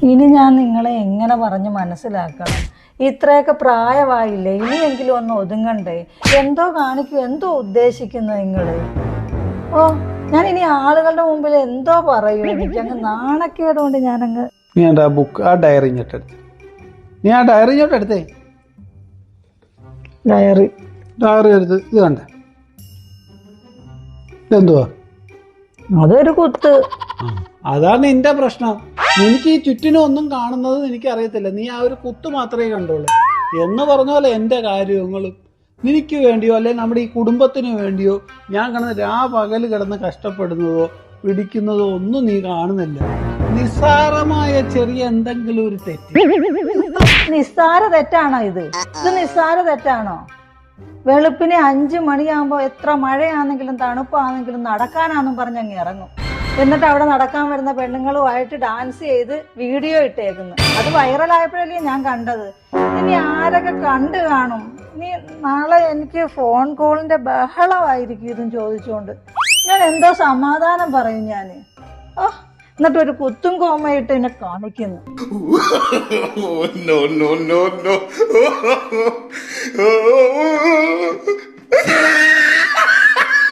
ഇനി ഞാൻ നിങ്ങളെ എങ്ങനെ പറഞ്ഞ് മനസ്സിലാക്കണം? ഇത്രയൊക്കെ പ്രായമായില്ലേ, ഇനിയെങ്കിലും ഒന്ന് ഒതുങ്ങണ്ടേ? എന്തോ കാണിക്കും, എന്തോ ഉദ്ദേശിക്കുന്നു നിങ്ങള്? ഓ, ഞാൻ ഇനി ആളുകളുടെ മുമ്പിൽ എന്തോ പറയൂ? എനിക്കങ്ങ് നാണക്കേട് കൊണ്ട് ഞാനങ്ങ്. നീ ആ ബുക്ക്, ആ ഡയറി ഇങ്ങോട്ടെടുത്ത്. നീ ആ ഡയറി ഇങ്ങോട്ടെടുത്തേ. ഡയറി എടുത്ത് ഇത് കണ്ടേ, ഇതെന്തുവാ? അതൊരു കുത്ത്. അതാണ് നിന്റെ പ്രശ്നം. എനിക്ക് ഈ ചുറ്റിനും ഒന്നും കാണുന്നത് എനിക്ക് അറിയത്തില്ല. നീ ആ ഒരു കുത്ത് മാത്രമേ കണ്ടോളൂ. എന്ന് പറഞ്ഞ പോലെ എന്റെ കാര്യങ്ങളും നിനക്ക് വേണ്ടിയോ അല്ലെങ്കിൽ നമ്മുടെ ഈ കുടുംബത്തിന് വേണ്ടിയോ ഞാൻ കിടന്ന് പകല് കിടന്ന് കഷ്ടപ്പെടുന്നതോ പിടിക്കുന്നതോ ഒന്നും നീ കാണുന്നില്ല. നിസ്സാരമായ ചെറിയ എന്തെങ്കിലും ഒരു തെറ്റ്. നിസ്സാര തെറ്റാണോ ഇത്? നിസ്സാര തെറ്റാണോ? വെളുപ്പിനെ 5 മണിയാകുമ്പോ എത്ര മഴയാണെങ്കിലും തണുപ്പാണെങ്കിലും നടക്കാനാന്നും പറഞ്ഞങ്ങ് ഇറങ്ങും. എന്നിട്ട് അവിടെ നടക്കാൻ വരുന്ന പെണ്ണുങ്ങളുമായിട്ട് ഡാൻസ് ചെയ്ത് വീഡിയോ ഇട്ടേക്കുന്നു. അത് വൈറലായപ്പോഴല്ലേ ഞാൻ കണ്ടത്. ഇനി ആരൊക്കെ കണ്ടു കാണും? ഇനി നാളെ എനിക്ക് ഫോൺ കോളിന്റെ ബഹളമായിരിക്കും ഇതും ചോദിച്ചുകൊണ്ട്. ഞാൻ എന്തോ സമാധാനം പറയും ഞാന്. എന്നിട്ട് ഒരു കുത്തും കോമയിട്ട് എന്നെ കാണിക്കുന്നു. No.